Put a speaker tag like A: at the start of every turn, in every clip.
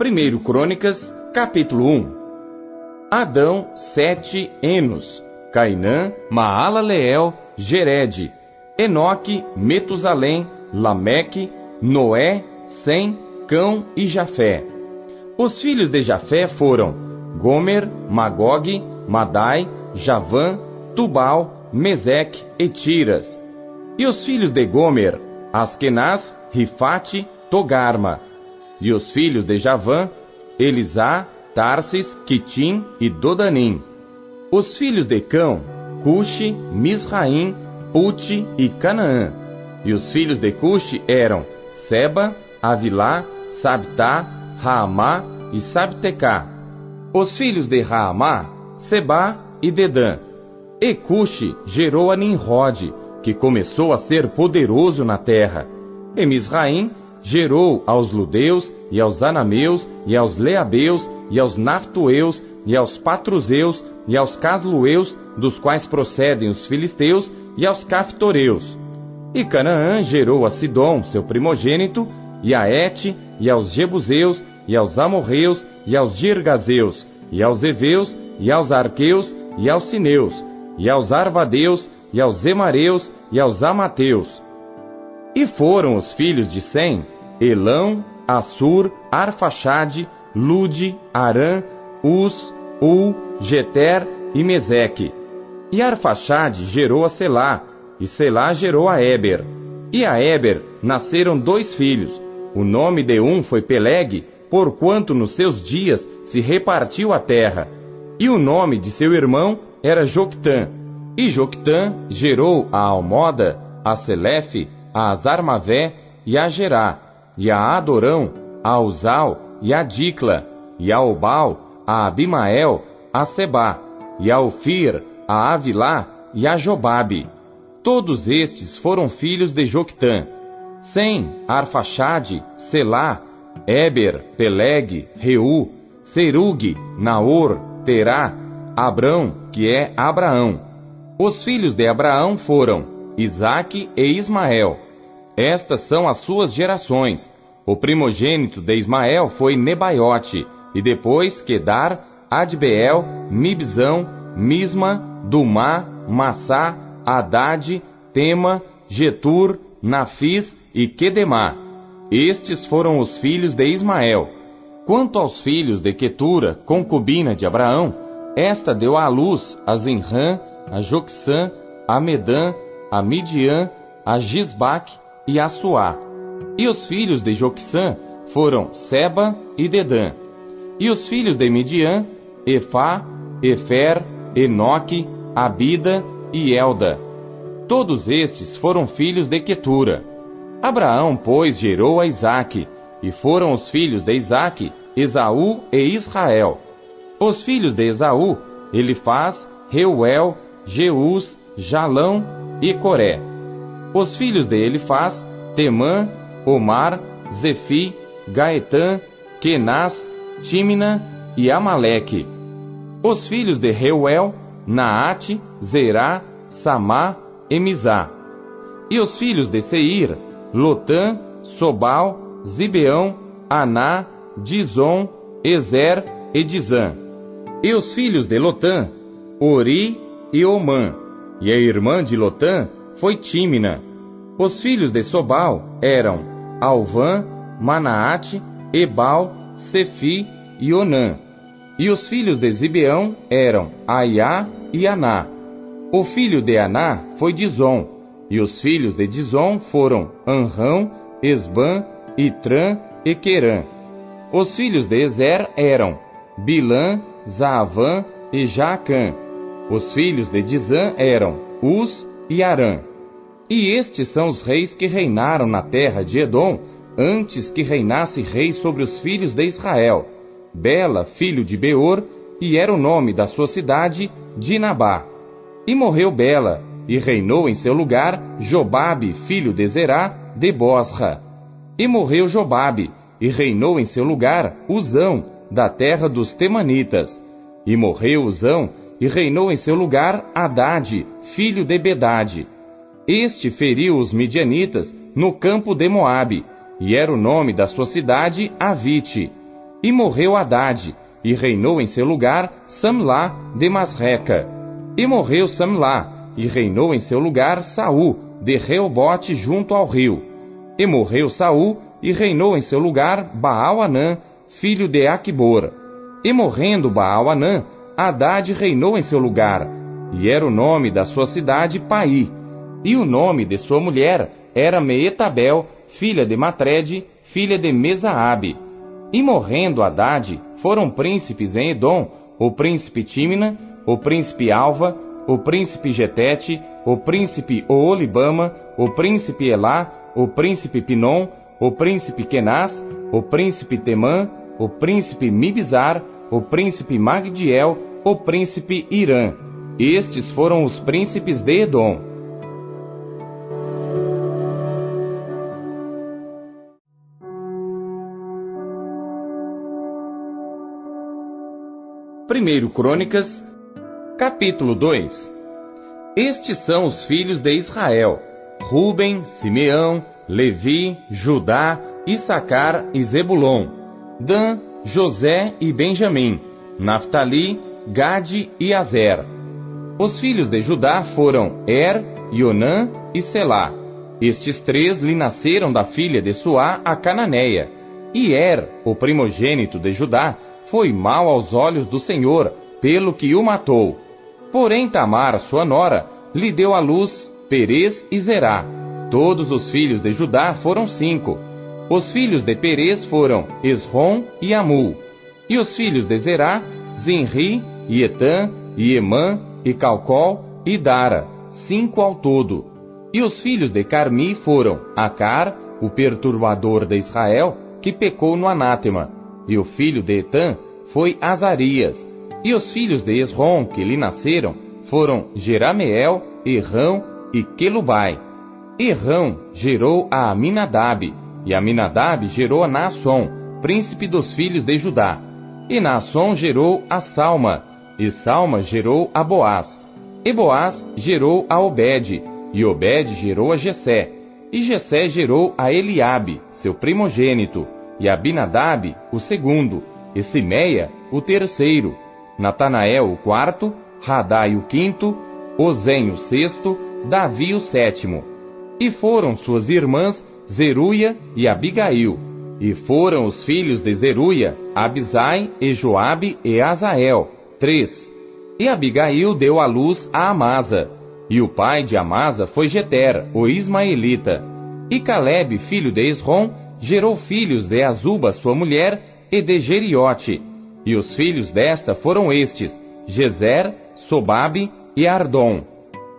A: 1 Crônicas, capítulo 1. Adão, 7 Enos, Cainã, Maalaleel, Jered, Enoque, Metusalém, Lameque, Noé, Sem, Cão e Jafé. Os filhos de Jafé foram Gomer, Magog, Madai, Javã, Tubal, Meseque e Tiras. E os filhos de Gomer, Askenaz, Rifate, Togarma. E os filhos de Javã, Elisá, Tarsis, Quitim e Dodanim. Os filhos de Cão, Cuxi, Misraim, Pute e Canaã. E os filhos de Cuxi eram Seba, Avilá, Sabtá, Raamá e Sabtecá. Os filhos de Raamá, Sebá e Dedã. E Cuxi gerou a Nimrode, que começou a ser poderoso na terra. E Misraim gerou aos Ludeus, e aos Anameus, e aos Leabeus, e aos Naftueus, e aos Patruzeus, e aos Caslueus, dos quais procedem os Filisteus, e aos Caftoreus. E Canaã gerou a Sidom, seu primogênito, e a Et, e aos Jebuseus, e aos Amorreus, e aos Girgazeus, e aos Eveus, e aos Arqueus, e aos Sineus, e aos Arvadeus, e aos Emareus, e aos Amateus. E foram os filhos de Sem, Elão, Assur, Arfaxade, Lude, Arã, Uz, Ul, Jeter e Meseque. E Arfaxade gerou a Selá, e Selá gerou a Éber. E a Éber nasceram 2 filhos. O nome de um foi Peleg, porquanto nos seus dias se repartiu a terra. E o nome de seu irmão era Joctã. E Joctã gerou a Almoda, a Selefe, a Azarmavé e a Gerá, e a Adorão, a Uzal e a Dicla, e a Obal, a Abimael, a Sebá, e a Ofir, a Avilá e a Jobabe. Todos estes foram filhos de Joctã. Sem, Arfaxade, Selá, Éber, Peleg, Reu, Serug, Naor, Terá, Abrão, que é Abraão. Os filhos de Abraão foram Isaque e Ismael. Estas são as suas gerações. O primogênito de Ismael foi Nebaiote, e depois Quedar, Adbeel, Mibzão, Misma, Dumá, Massá, Haddad, Tema, Getur, Nafis e Quedemá. Estes foram os filhos de Ismael. Quanto aos filhos de Quetura, concubina de Abraão, esta deu à luz a Zinrã, a Jocsã, a Medã, a Midian, a Gisbaque e a Suá. E os filhos de Jocsã foram Seba e Dedã. E os filhos de Midian, Efá, Efer, Enoque, Abida e Elda. Todos estes foram filhos de Quetura. Abraão, pois, gerou a Isaque, e foram os filhos de Isaque, Esaú e Israel. Os filhos de Esaú, Elifaz, Reuel, Jeus, Jalão e Coré. Os filhos de Elifaz, Temã, Omar, Zefi, Gaetã, Kenaz, Tímina e Amaleque. Os filhos de Reuel, Naate, Zerá, Samá e Mizá. E os filhos de Seir, Lotã, Sobal, Zibeão, Aná, Dizon, Ezer e Dizã. E os filhos de Lotã, Ori e Omã. E a irmã de Lotã foi Tímina. Os filhos de Sobal eram Alvã, Manaate, Ebal, Sefi e Onã. E os filhos de Zibeão eram Aiá e Aná. O filho de Aná foi Dizon. E os filhos de Dizon foram Anrão, Esbã, Itrã e Querã. Os filhos de Ezer eram Bilã, Zaavã e Jaacã. Os filhos de Dizã eram Uz e Arã. E estes são os reis que reinaram na terra de Edom, antes que reinasse rei sobre os filhos de Israel. Bela, filho de Beor, e era o nome da sua cidade, Dinabá. E morreu Bela, e reinou em seu lugar Jobabe, filho de Zerá, de Bosra. E morreu Jobabe, e reinou em seu lugar Uzão, da terra dos Temanitas. E morreu Uzão, e reinou em seu lugar Haddad, filho de Bedade. Este feriu os midianitas no campo de Moabe, e era o nome da sua cidade Avite. E morreu Hadade, e reinou em seu lugar Samlá de Masreca. E morreu Samlá, e reinou em seu lugar Saul de Reobote junto ao rio. E morreu Saul, e reinou em seu lugar Baal-Anã, filho de Aquibor. E morrendo Baal-Anã, Hadade reinou em seu lugar, e era o nome da sua cidade Pai. E o nome de sua mulher era Meetabel, filha de Matrede, filha de Mesaabe. E morrendo Hadade, foram príncipes em Edom, o príncipe Tímina, o príncipe Alva, o príncipe Getete, o príncipe Oolibama, o príncipe Elá, o príncipe Pinom, o príncipe Kenaz, o príncipe Temã, o príncipe Mibzar, o príncipe Magdiel, o príncipe Irã. Estes foram os príncipes de Edom. Primeiro Crônicas, capítulo 2. Estes são os filhos de Israel: Ruben, Simeão, Levi, Judá, Issacar e Zebulon, Dan, José e Benjamim, Naftali, Gade e Azer. Os filhos de Judá foram Onã e Selá. Estes três lhe nasceram da filha de Suá, a cananeia. E o primogênito de Judá, foi mau aos olhos do Senhor, pelo que o matou. Porém Tamar, sua nora, lhe deu à luz Perez e Zerá. Todos os filhos de Judá foram 5. Os filhos de Perez foram Esrom e Amul. E os filhos de Zerá, Zinri, e Etã, e Emã, e Calcol, e Dara, 5 ao todo. E os filhos de Carmi foram Acar, o perturbador de Israel, que pecou no anátema. E o filho de Etã foi Azarias. E os filhos de Esrom, que lhe nasceram, foram Jerameel, Errão e Quelubai. Errão gerou a Aminadab, e Aminadab gerou a Naasson, príncipe dos filhos de Judá. E Naasson gerou a Salma, e Salma gerou a Boaz. E Boaz gerou a Obed, e Obed gerou a Jessé. E Jessé gerou a Eliabe, seu primogênito, e Abinadab, o segundo, e Simeia, o terceiro, Natanael, o quarto, Radai, o quinto, Ozem, o sexto, Davi, o sétimo. E foram suas irmãs Zeruia e Abigail. E foram os filhos de Zeruia, Abisai, e Joabe e Azael, 3. E Abigail deu à luz a Amasa. E o pai de Amasa foi Jeter, o ismaelita. E Calebe, filho de Esrom, gerou filhos de Azuba, sua mulher, e de Jeriote. E os filhos desta foram estes, Gezer, Sobabe e Ardom.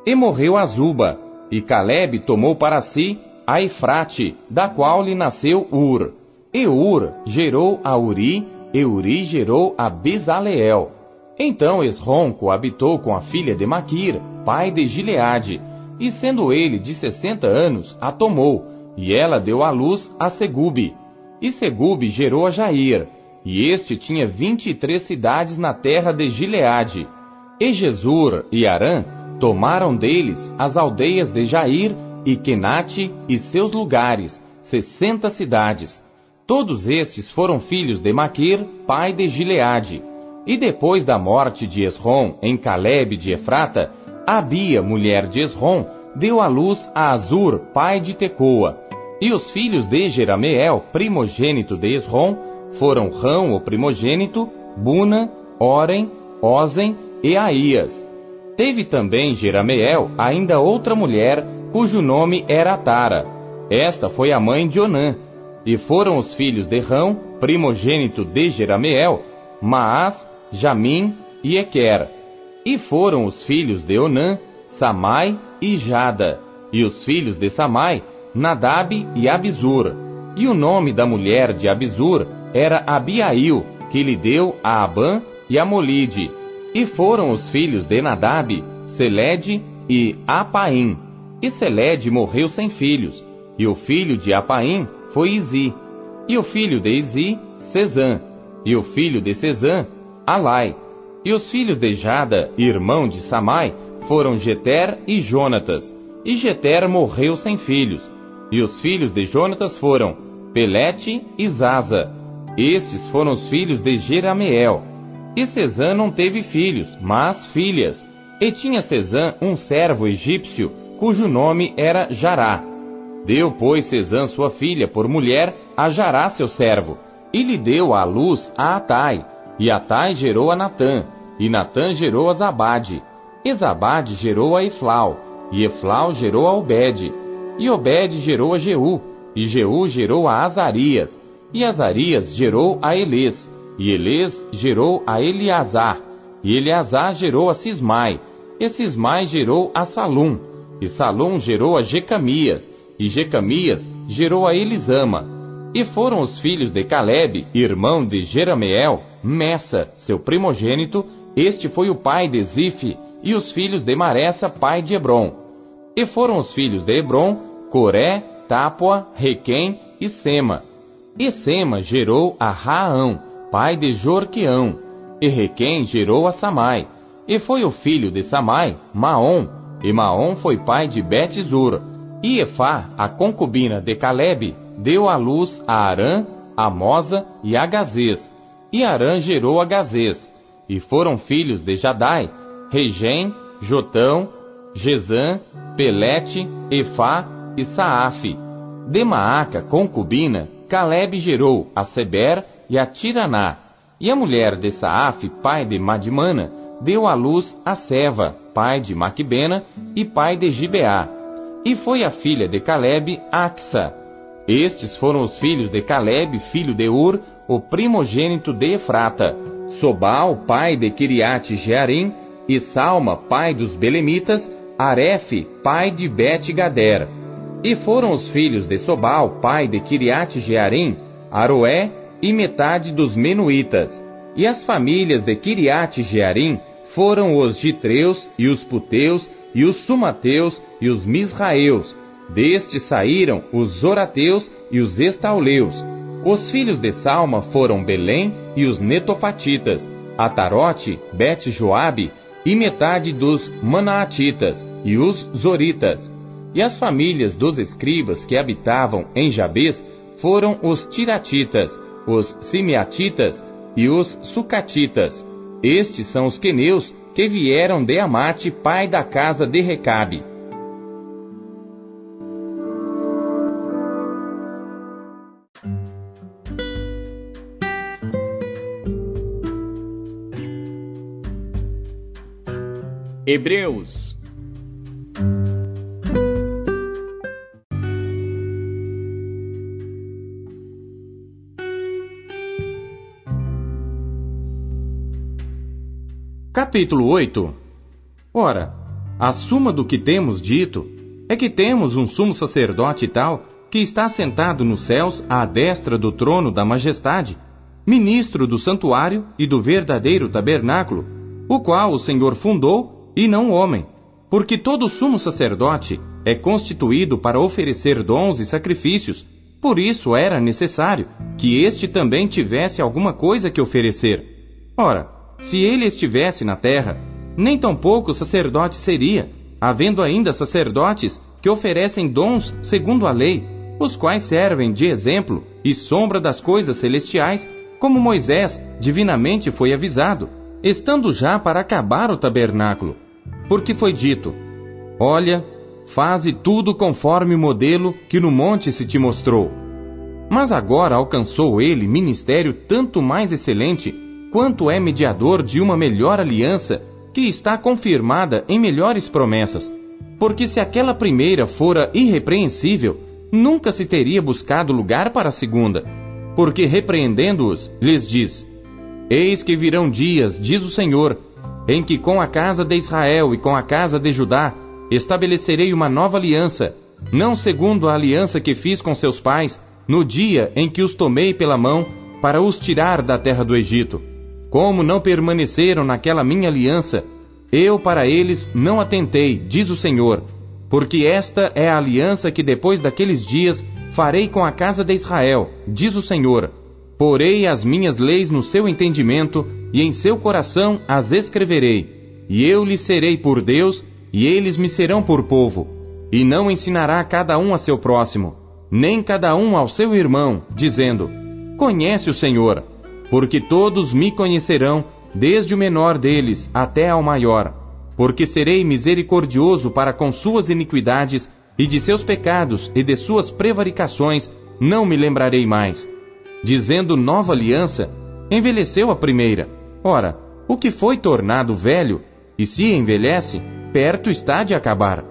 A: E morreu Azuba, e Calebe tomou para si a Efrate, da qual lhe nasceu Ur. E Ur gerou a Uri, e Uri gerou a Bezaleel. Então Esrom coabitou com a filha de Maquir, pai de Gileade, e sendo ele de 60 anos, a tomou, e ela deu à luz a Segube. E Segube gerou a Jair, e este tinha 23 cidades na terra de Gileade. E Jesur e Arã tomaram deles as aldeias de Jair e Quenate e seus lugares, 60 cidades. Todos estes foram filhos de Maquir, pai de Gileade. E depois da morte de Esrom em Calebe de Efrata, Abia, mulher de Esrom, deu à luz a Azur, pai de Tecoa. E os filhos de Jerameel, primogênito de Esrom, foram Rão, o primogênito, Buna, Orem, Ozen e Aías. Teve também Jerameel ainda outra mulher, cujo nome era Tara. Esta foi a mãe de Onã. E foram os filhos de Rão, primogênito de Jerameel, Maás, Jamim e Equer. E foram os filhos de Onã, Samai e Jada. E os filhos de Samai, Nadab e Abizur. E o nome da mulher de Abizur era Abiail, que lhe deu a Abã e a Molide. E foram os filhos de Nadab, Selede e Apaim. E Selede morreu sem filhos. E o filho de Apaim foi Izi. E o filho de Izi, Sezã. E o filho de Sezã, Alai. E os filhos de Jada, irmão de Samai, foram Jeter e Jonatas. E Jeter morreu sem filhos. E os filhos de Jonatas foram Pelete e Zaza. Estes foram os filhos de Jerameel. E Sesã não teve filhos, mas filhas. E tinha Sesã um servo egípcio, cujo nome era Jará. Deu, pois, Sesã sua filha por mulher a Jará seu servo, e lhe deu à luz a Atai. E Atai gerou a Natã, e Natã gerou a Zabade. E Zabade gerou a Eflau, e Eflau gerou a Obed. E Obed gerou a Jeú, e Jeú gerou a Azarias. E Azarias gerou a Elês, e Elês gerou a Eleazar. E Eleazar gerou a Sismai, e Sismai gerou a Salum. E Salum gerou a Jecamias, e Jecamias gerou a Elisama. E foram os filhos de Calebe, irmão de Jerameel, Messa, seu primogênito. Este foi o pai de Zife, e os filhos de Maressa, pai de Hebron. E foram os filhos de Hebron, Coré, Tápua, Requém e Sema. E Sema gerou a Raão, pai de Jorqueão. E Requém gerou a Samai. E foi o filho de Samai, Maom. E Maom foi pai de Bet-zur. E Efá, a concubina de Calebe, deu à luz a Arã, a Mosa e a Gazês. E Arã gerou a Gazês. E foram filhos de Jadai, Regem, Jotão, Gesã, Pelete, Efá e Saafe. De Maaca, concubina, Calebe gerou a Seber e a Tiraná. E a mulher de Saafe, pai de Madmana, deu à luz a Seva, pai de Maquibena e pai de Gibeá. E foi a filha de Calebe, Axa. Estes foram os filhos de Calebe, filho de Ur, o primogênito de Efrata. Sobal, pai de Kiriate Jearim, e Salma, pai dos Belemitas, Arefe, pai de Bet-Gader. E foram os filhos de Sobal, pai de Kiriate Jearim, Aroé e metade dos Menuítas. E as famílias de Kiriate Jearim foram os Gitreus, e os Puteus, e os Sumateus, e os Misraeus. Destes saíram os Zorateus e os Estauleus. Os filhos de Salma foram Belém e os Netofatitas, Atarote, Bet-Joabe, e metade dos Manaatitas, e os Zoritas. E as famílias dos escribas que habitavam em Jabes foram os Tiratitas, os Simeatitas e os Sucatitas. Estes são os queneus que vieram de Amate, pai da casa de Recabe.
B: Hebreus.
A: Capítulo 8. Ora, a suma do que temos dito é que temos um sumo sacerdote tal, que está sentado nos céus à destra do trono da majestade, ministro do santuário e do verdadeiro tabernáculo, o qual o Senhor fundou e não o homem, porque todo sumo sacerdote é constituído para oferecer dons e sacrifícios. Por isso era necessário que este também tivesse alguma coisa que oferecer. Ora, se ele estivesse na terra, nem tampouco sacerdote seria, havendo ainda sacerdotes que oferecem dons segundo a lei, os quais servem de exemplo e sombra das coisas celestiais, como Moisés divinamente foi avisado, estando já para acabar o tabernáculo. Porque foi dito: olha, faze tudo conforme o modelo que no monte se te mostrou. Mas agora alcançou ele ministério tanto mais excelente, quanto é mediador de uma melhor aliança, que está confirmada em melhores promessas. Porque se aquela primeira fora irrepreensível, nunca se teria buscado lugar para a segunda. Porque repreendendo-os, lhes diz: eis que virão dias, diz o Senhor, em que com a casa de Israel e com a casa de Judá estabelecerei uma nova aliança, não segundo a aliança que fiz com seus pais, no dia em que os tomei pela mão para os tirar da terra do Egito. Como não permaneceram naquela minha aliança, eu para eles não atentei, diz o Senhor, porque esta é a aliança que depois daqueles dias farei com a casa de Israel, diz o Senhor. Porei as minhas leis no seu entendimento, e em seu coração as escreverei. E eu lhes serei por Deus, e eles me serão por povo. E não ensinará cada um a seu próximo, nem cada um ao seu irmão, dizendo: Conhece o Senhor, porque todos me conhecerão, desde o menor deles até ao maior, porque serei misericordioso para com suas iniquidades, e de seus pecados e de suas prevaricações não me lembrarei mais. Dizendo nova aliança, envelheceu a primeira. Ora, o que foi tornado velho, e se envelhece, perto está de acabar.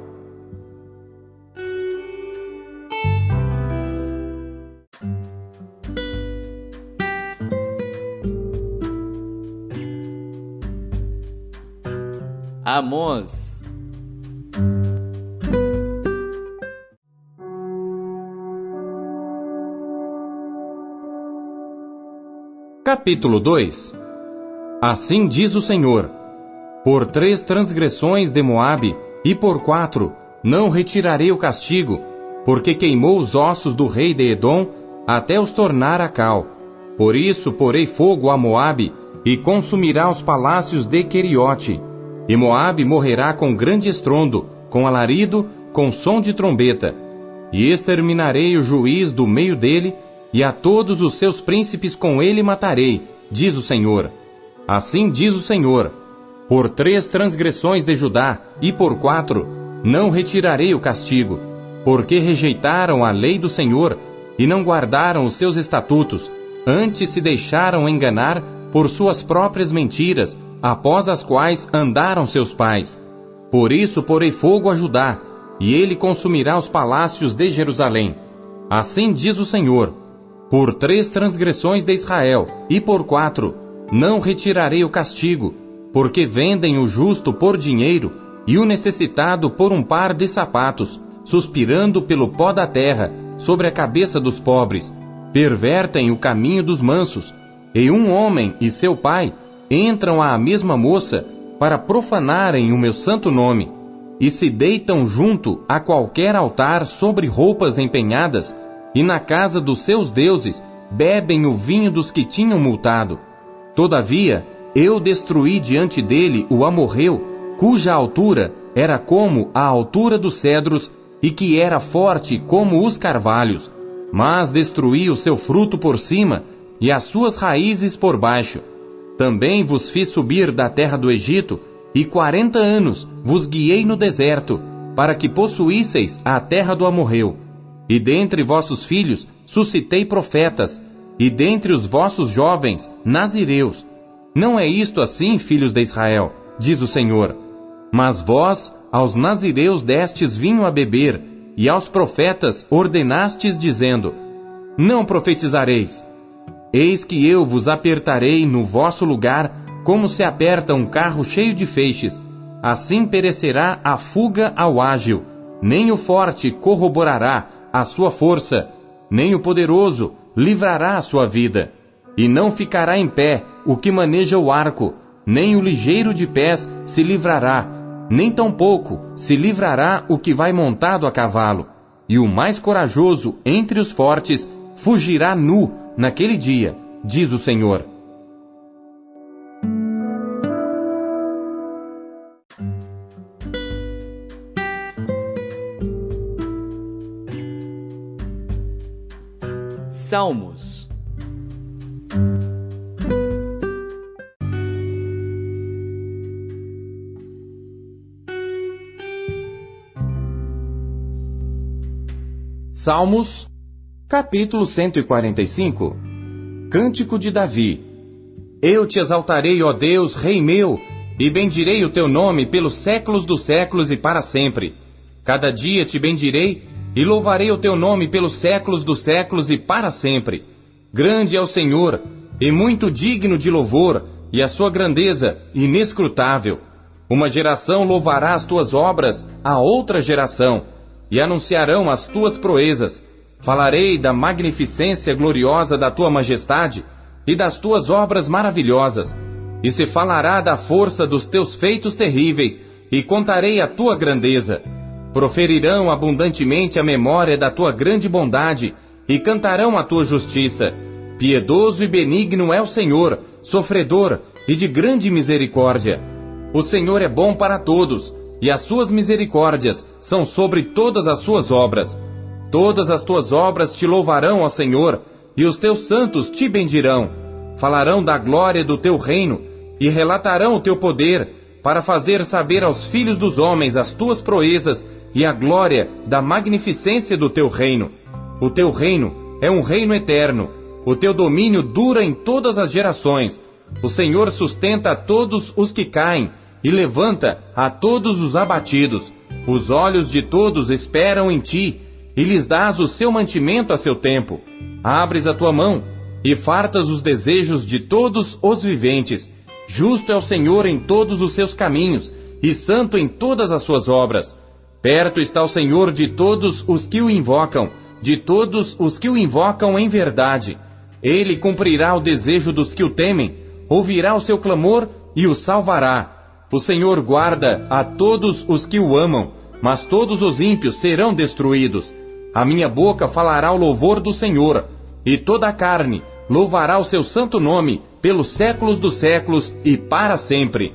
B: Amós.
A: Capítulo 2. Assim diz o Senhor: por 3 transgressões de Moabe, e por 4, não retirarei o castigo, porque queimou os ossos do rei de Edom, até os tornar a cal. Por isso porei fogo a Moabe, e consumirá os palácios de Queriote. E Moabe morrerá com grande estrondo, com alarido, com som de trombeta. E exterminarei o juiz do meio dele, e a todos os seus príncipes com ele matarei, diz o Senhor. Assim diz o Senhor: por 3 transgressões de Judá, e por 4, não retirarei o castigo, porque rejeitaram a lei do Senhor, e não guardaram os seus estatutos, antes se deixaram enganar por suas próprias mentiras, após as quais andaram seus pais. Por isso porei fogo a Judá, e ele consumirá os palácios de Jerusalém. Assim diz o Senhor: por 3 transgressões de Israel, e por 4, não retirarei o castigo, porque vendem o justo por dinheiro, e o necessitado por um par de sapatos, suspirando pelo pó da terra, sobre a cabeça dos pobres. Pervertem o caminho dos mansos, e um homem e seu pai entram à mesma moça para profanarem o meu santo nome, e se deitam junto a qualquer altar sobre roupas empenhadas, e na casa dos seus deuses bebem o vinho dos que tinham multado. Todavia, eu destruí diante dele o amorreu, cuja altura era como a altura dos cedros, e que era forte como os carvalhos, mas destruí o seu fruto por cima, e as suas raízes por baixo. Também vos fiz subir da terra do Egito, e 40 anos vos guiei no deserto, para que possuísseis a terra do amorreu. E dentre vossos filhos suscitei profetas, e dentre os vossos jovens nazireus. Não é isto assim, filhos de Israel, diz o Senhor. Mas vós aos nazireus destes vinho a beber, e aos profetas ordenastes dizendo: não profetizareis. Eis que eu vos apertarei no vosso lugar, como se aperta um carro cheio de feixes. Assim perecerá a fuga ao ágil, nem o forte corroborará a sua força, nem o poderoso livrará a sua vida. E não ficará em pé o que maneja o arco, nem o ligeiro de pés se livrará, nem tampouco se livrará o que vai montado a cavalo. E o mais corajoso entre os fortes fugirá nu naquele dia, diz o Senhor.
B: Salmos.
A: Salmos, capítulo 145. Cântico de Davi. Eu te exaltarei, ó Deus, Rei meu, e bendirei o teu nome pelos séculos dos séculos e para sempre. Cada dia te bendirei e louvarei o teu nome pelos séculos dos séculos e para sempre. Grande é o Senhor, e muito digno de louvor, e a sua grandeza inescrutável. Uma geração louvará as tuas obras a outra geração, e anunciarão as tuas proezas. Falarei da magnificência gloriosa da tua majestade, e das tuas obras maravilhosas. E se falará da força dos teus feitos terríveis, e contarei a tua grandeza. Proferirão abundantemente a memória da tua grande bondade, e cantarão a tua justiça. Piedoso e benigno é o Senhor, sofredor e de grande misericórdia. O Senhor é bom para todos, e as suas misericórdias são sobre todas as suas obras. Todas as tuas obras te louvarão, ó Senhor, e os teus santos te bendirão. Falarão da glória do teu reino, e relatarão o teu poder, para fazer saber aos filhos dos homens as tuas proezas e a glória da magnificência do teu reino. O teu reino é um reino eterno, o teu domínio dura em todas as gerações. O Senhor sustenta a todos os que caem, e levanta a todos os abatidos. Os olhos de todos esperam em ti, e lhes dás o seu mantimento a seu tempo. Abres a tua mão, e fartas os desejos de todos os viventes. Justo é o Senhor em todos os seus caminhos, e santo em todas as suas obras. Perto está o Senhor de todos os que o invocam, de todos os que o invocam em verdade. Ele cumprirá o desejo dos que o temem, ouvirá o seu clamor e o salvará. O Senhor guarda a todos os que o amam, mas todos os ímpios serão destruídos. A minha boca falará o louvor do Senhor, e toda a carne louvará o seu santo nome pelos séculos dos séculos e para sempre.